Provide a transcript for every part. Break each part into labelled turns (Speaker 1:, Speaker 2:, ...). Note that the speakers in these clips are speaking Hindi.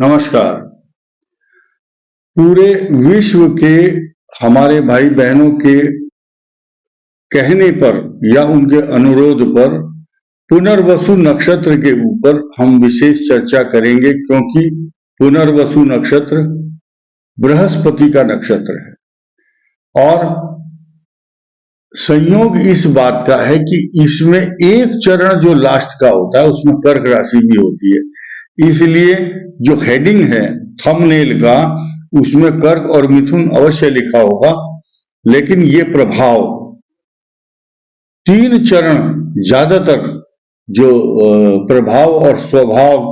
Speaker 1: नमस्कार। पूरे विश्व के हमारे भाई बहनों के कहने पर या उनके अनुरोध पर पुनर्वसु नक्षत्र के ऊपर हम विशेष चर्चा करेंगे, क्योंकि पुनर्वसु नक्षत्र बृहस्पति का नक्षत्र है और संयोग इस बात का है कि इसमें एक चरण जो लास्ट का होता है उसमें कर्क राशि भी होती है। इसलिए जो हेडिंग है थंबनेल का, उसमें कर्क और मिथुन अवश्य लिखा होगा, लेकिन ये प्रभाव तीन चरण ज्यादातर जो प्रभाव और स्वभाव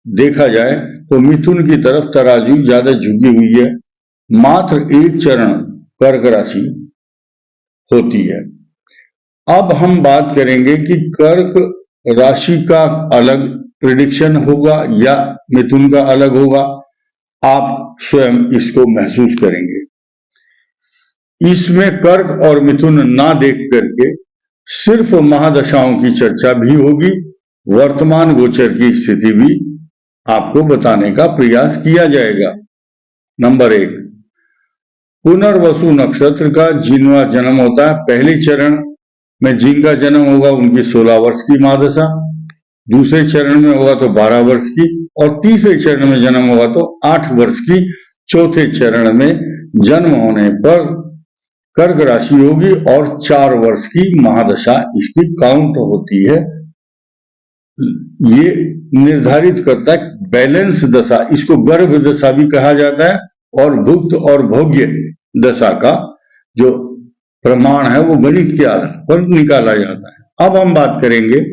Speaker 1: देखा जाए तो मिथुन की तरफ तराजू ज्यादा झुकी हुई है। मात्र एक चरण कर्क राशि होती है। अब हम बात करेंगे कि कर्क राशि का अलग प्रिडिक्शन होगा या मिथुन का अलग होगा। आप स्वयं इसको महसूस करेंगे। इसमें कर्क और मिथुन ना देख करके सिर्फ महादशाओं की चर्चा भी होगी, वर्तमान गोचर की स्थिति भी आपको बताने का प्रयास किया जाएगा। नंबर 1, पुनर्वसु नक्षत्र का जिनका जन्म होता है, पहले चरण में जिनका जन्म होगा उनकी 16 वर्ष की महादशा, दूसरे चरण में होगा तो 12 वर्ष की, और तीसरे चरण में जन्म होगा तो 8 वर्ष की। चौथे चरण में जन्म होने पर कर्क राशि होगी और 4 वर्ष की महादशा इसकी काउंट होती है। ये निर्धारित करता है बैलेंस दशा, इसको गर्भ दशा भी कहा जाता है, और भुक्त और भोग्य दशा का जो प्रमाण है वो गणित के आधार पर निकाला जाता है। अब हम बात करेंगे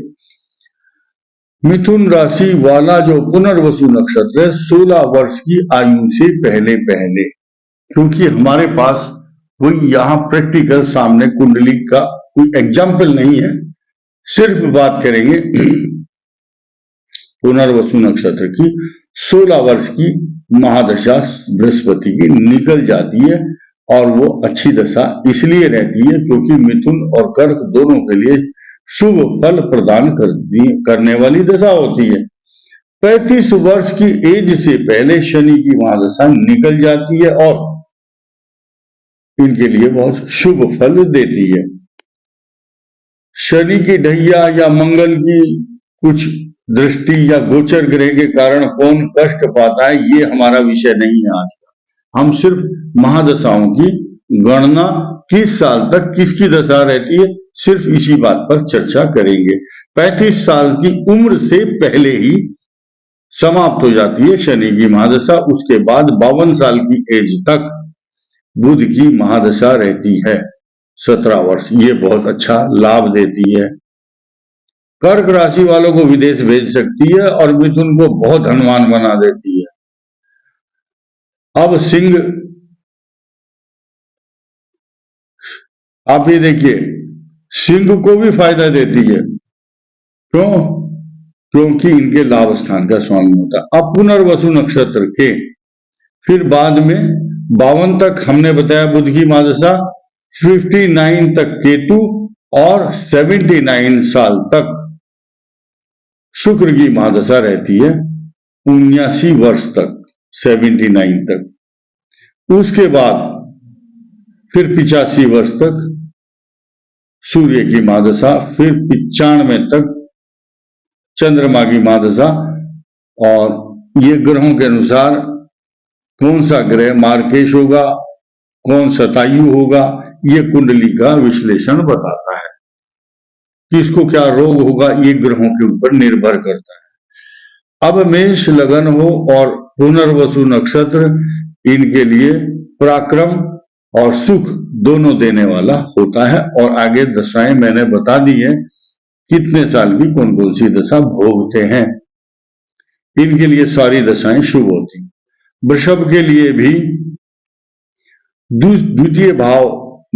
Speaker 1: मिथुन राशि वाला जो पुनर्वसु नक्षत्र है, 16 वर्ष की आयु से पहले पहले, क्योंकि हमारे पास कोई यहाँ प्रैक्टिकल सामने कुंडली का कोई एग्जाम्पल नहीं है, सिर्फ बात करेंगे पुनर्वसु नक्षत्र की 16 वर्ष की महादशा बृहस्पति की निकल जाती है, और वो अच्छी दशा इसलिए रहती है क्योंकि मिथुन और कर्क दोनों के लिए शुभ फल प्रदान करने वाली दशा होती है। 35 वर्ष की एज से पहले शनि की महादशा निकल जाती है और इनके लिए बहुत शुभ फल देती है। शनि की ढैया या मंगल की कुछ दृष्टि या गोचर ग्रह के कारण कौन कष्ट पाता है, ये हमारा विषय नहीं है आज का। हम सिर्फ महादशाओं की गणना, किस साल तक किसकी दशा रहती है, सिर्फ इसी बात पर चर्चा करेंगे। 35 साल की उम्र से पहले ही समाप्त हो जाती है शनि की महादशा। उसके बाद 52 साल की एज तक बुध की महादशा रहती है, 17 वर्ष। ये बहुत अच्छा लाभ देती है। कर्क राशि वालों को विदेश भेज सकती है और मिथुन को बहुत धनवान बना देती है। अब सिंह, आप ये देखिए, सिंह को भी फायदा देती है। क्यों? क्योंकि इनके लाभ स्थान का स्वामी होता है। अब पुनर्वसु नक्षत्र के फिर बाद में 52 तक हमने बताया बुध की महादशा, 59 तक केतु, और 79 साल तक शुक्र की महादशा रहती है, 79 वर्ष तक, 79 तक। उसके बाद फिर 85 वर्ष तक सूर्य की महादशा, फिर 95 तक चंद्रमा की महादशा, और ये ग्रहों के अनुसार कौन सा ग्रह मार्केश होगा, कौन शतायु होगा, ये कुंडली का विश्लेषण बताता है। किसको क्या रोग होगा ये ग्रहों के ऊपर निर्भर करता है। अब मेष लगन हो और पुनर्वसु नक्षत्र, इनके लिए पराक्रम और सुख दोनों देने वाला होता है, और आगे दशाएं मैंने बता दी है कितने साल की कौन कौन सी दशा भोगते हैं। इनके लिए सारी दशाएं शुभ होती। वृषभ के लिए भी द्वितीय भाव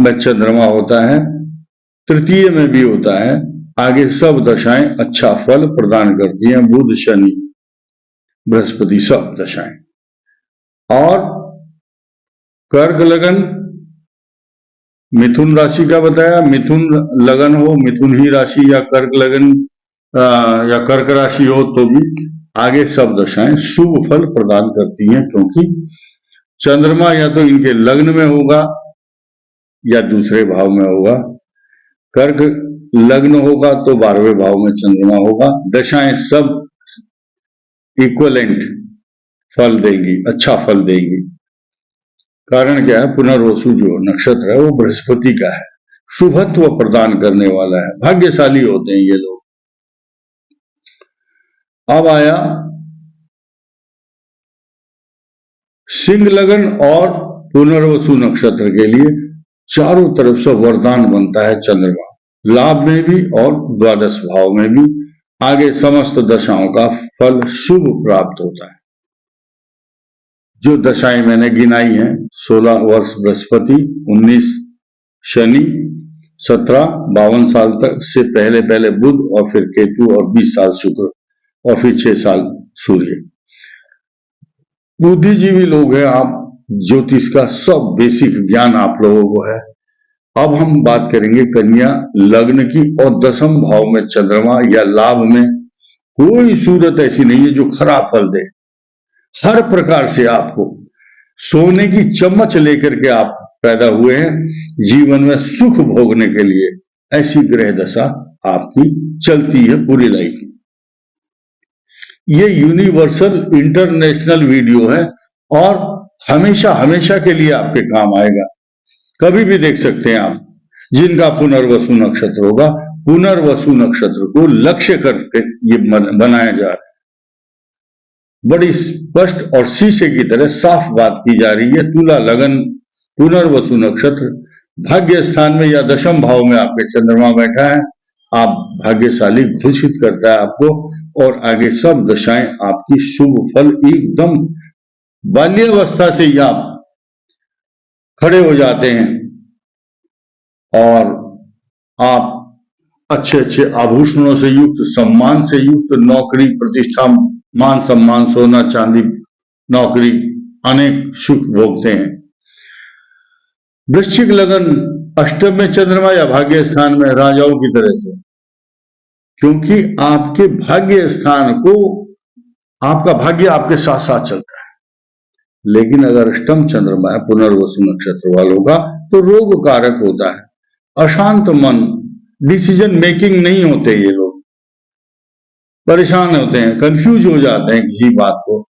Speaker 1: में चंद्रमा होता है, तृतीय में भी होता है। आगे सब दशाएं अच्छा फल प्रदान करती हैं, बुध शनि बृहस्पति सब दशाएं। और कर्क लगन, मिथुन राशि का बताया, मिथुन लगन हो, मिथुन ही राशि या कर्क लगन या कर्क राशि हो तो भी आगे सब दशाएं शुभ फल प्रदान करती हैं, क्योंकि चंद्रमा या तो इनके लग्न में होगा या दूसरे भाव में होगा। कर्क लग्न होगा तो 12वें भाव में चंद्रमा होगा। दशाएं सब इक्वलेंट फल देंगी, अच्छा फल देंगी। कारण क्या है, पुनर्वसु जो नक्षत्र है वो बृहस्पति का है, शुभत्व प्रदान करने वाला है, भाग्यशाली होते हैं ये लोग। अब आया सिंह लगन और पुनर्वसु नक्षत्र के लिए चारों तरफ से वरदान बनता है चंद्रमा, लाभ में भी और द्वादश भाव में भी। आगे समस्त दशाओं का फल शुभ प्राप्त होता है। जो दशाएं मैंने गिनाई हैं, 16 वर्ष बृहस्पति, 19 शनि, 17 52 साल तक से पहले पहले बुध और फिर केतु और 20 साल शुक्र और फिर 6 साल सूर्य। बुद्धिजीवी लोग हैं आप, ज्योतिष का सब बेसिक ज्ञान आप लोगों को है। अब हम बात करेंगे कन्या लग्न की, और 10वें भाव में चंद्रमा या लाभ में कोई सूरत ऐसी नहीं है जो खराब फल दे। हर प्रकार से आपको सोने की चम्मच लेकर के आप पैदा हुए हैं जीवन में सुख भोगने के लिए, ऐसी ग्रह दशा आपकी चलती है पूरी लाइफ में। ये यूनिवर्सल इंटरनेशनल वीडियो है और हमेशा हमेशा के लिए आपके काम आएगा। कभी भी देख सकते हैं आप। जिनका पुनर्वसु नक्षत्र होगा, पुनर्वसु नक्षत्र को लक्ष्य करके ये बनाया जा रहा है। बड़ी स्पष्ट और शीशे की तरह साफ बात की जा रही है। तुला लगन पुनर्वसु नक्षत्र भाग्य स्थान में या 10वें भाव में आपके चंद्रमा बैठा है, आप भाग्यशाली घोषित करता है आपको, और आगे सब दशाएं आपकी शुभ फल एकदम बाल्यावस्था से ही आप खड़े हो जाते हैं और आप अच्छे अच्छे आभूषणों से युक्त, सम्मान से युक्त, नौकरी प्रतिष्ठा मान सम्मान, सोना चांदी, नौकरी, अनेक सुख भोगते हैं। वृश्चिक लगन अष्टम में चंद्रमा या भाग्य स्थान में राजाओं की तरह से, क्योंकि आपके भाग्य स्थान को, आपका भाग्य आपके साथ साथ चलता है। लेकिन अगर अष्टम चंद्रमा है पुनर्वसु नक्षत्र वालों का तो रोग कारक होता है, अशांत मन, डिसीजन मेकिंग नहीं होते, ये लोग परेशान होते हैं, कंफ्यूज हो जाते हैं किसी बात को।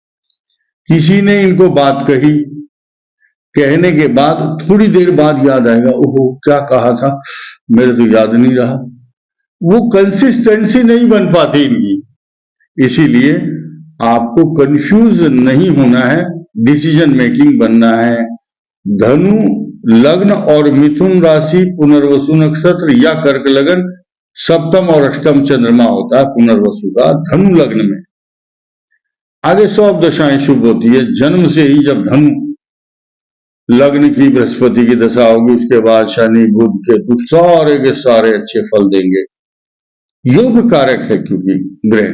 Speaker 1: किसी ने इनको बात कही, कहने के बाद थोड़ी देर बाद याद आएगा, ओहो क्या कहा था, मेरे तो याद नहीं रहा। वो कंसिस्टेंसी नहीं बन पाती इनकी। इसीलिए आपको कंफ्यूज नहीं होना है, डिसीजन मेकिंग बनना है। धनु लग्न और मिथुन राशि पुनर्वसु नक्षत्र या कर्क लगन, सप्तम और अष्टम चंद्रमा होता है पुनर्वसु का धनु लग्न में। आगे सब दशाएं शुभ होती है। जन्म से ही जब धनु लग्न की बृहस्पति की दशा होगी, उसके बाद शनि बुध केतु सारे के सारे अच्छे फल देंगे। योग कारक है क्योंकि ग्रह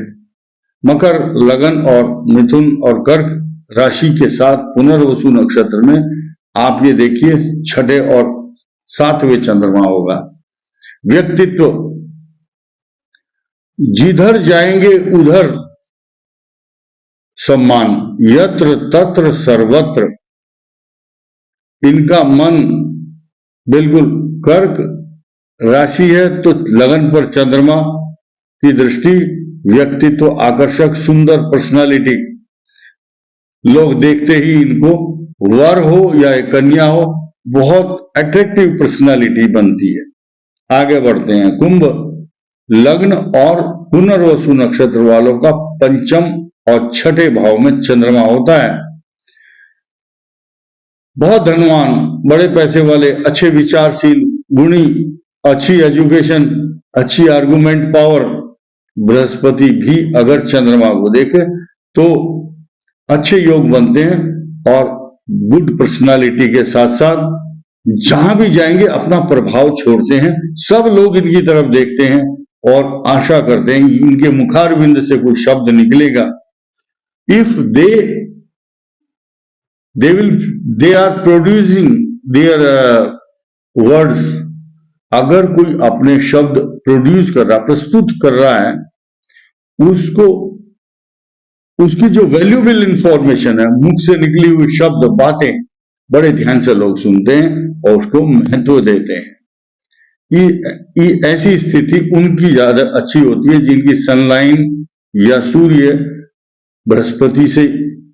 Speaker 1: मकर लगन और मिथुन और कर्क राशि के साथ पुनर्वसु नक्षत्र में आप ये देखिए 6ठे और 7वें चंद्रमा होगा। व्यक्तित्व, जिधर जाएंगे उधर सम्मान, यत्र तत्र सर्वत्र। इनका मन बिल्कुल, कर्क राशि है तो लगन पर चंद्रमा की दृष्टि, व्यक्तित्व आकर्षक, सुंदर पर्सनालिटी, लोग देखते ही इनको, वर हो या एक कन्या हो, बहुत अट्रैक्टिव पर्सनालिटी बनती है। आगे बढ़ते हैं। कुंभ लग्न और पुनर्वसु नक्षत्र वालों का पंचम और 6ठे भाव में चंद्रमा होता है। बहुत धनवान, बड़े पैसे वाले, अच्छे विचारशील, गुणी, अच्छी एजुकेशन, अच्छी आर्गुमेंट पावर। बृहस्पति भी अगर चंद्रमा को देखे तो अच्छे योग बनते हैं और गुड पर्सनालिटी के साथ साथ जहां भी जाएंगे अपना प्रभाव छोड़ते हैं। सब लोग इनकी तरफ देखते हैं और आशा करते हैं कि इनके मुखारविंद से कोई शब्द निकलेगा। If they are producing their words, अगर कोई अपने शब्द प्रोड्यूस कर रहा, प्रस्तुत कर रहा है, उसको उसकी जो वैल्यूएबल इंफॉर्मेशन है, मुख से निकली हुई शब्द बातें बड़े ध्यान से लोग सुनते हैं और उसको महत्व देते हैं। ऐसी स्थिति उनकी ज्यादा अच्छी होती है जिनकी सनलाइन या सूर्य बृहस्पति से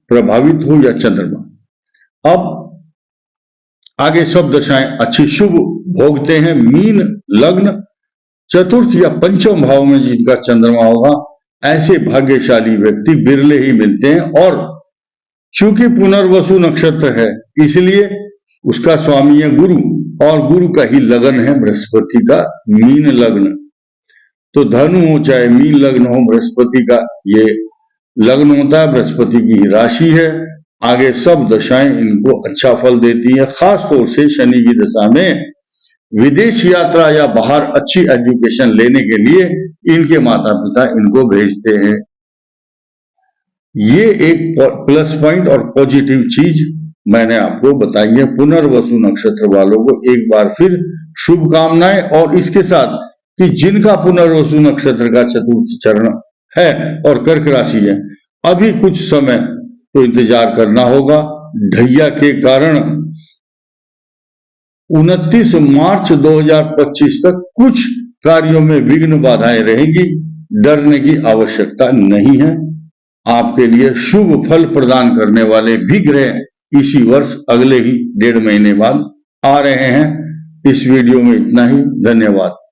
Speaker 1: प्रभावित हो या चंद्रमा। अब आगे सब दशाएं अच्छी शुभ भोगते हैं। मीन लग्न, चतुर्थ या पंचम भाव में जिनका चंद्रमा होगा, ऐसे भाग्यशाली व्यक्ति बिरले ही मिलते हैं। और चूंकि पुनर्वसु नक्षत्र है, इसलिए उसका स्वामी है गुरु, और गुरु का ही लगन है बृहस्पति का मीन लग्न। तो धनु हो चाहे मीन लग्न हो, बृहस्पति का ये लग्न होता है, बृहस्पति की ही राशि है। आगे सब दशाएं इनको अच्छा फल देती है। खास तौर से शनि की दशा में विदेश यात्रा या बाहर अच्छी एजुकेशन लेने के लिए इनके माता पिता इनको भेजते हैं। ये एक प्लस पॉइंट और पॉजिटिव चीज मैंने आपको बताई है। पुनर्वसु नक्षत्र वालों को एक बार फिर शुभकामनाएं। और इसके साथ कि जिनका पुनर्वसु नक्षत्र का चतुर्थ चरण है और कर्क राशि है, अभी कुछ समय तो इंतजार करना होगा। ढैया के कारण 29 मार्च 2025 तक कुछ कार्यों में विघ्न बाधाएं रहेंगी। डरने की आवश्यकता नहीं है। आपके लिए शुभ फल प्रदान करने वाले भी ग्रह इसी वर्ष अगले ही 1.5 महीने बाद आ रहे हैं। इस वीडियो में इतना ही। धन्यवाद।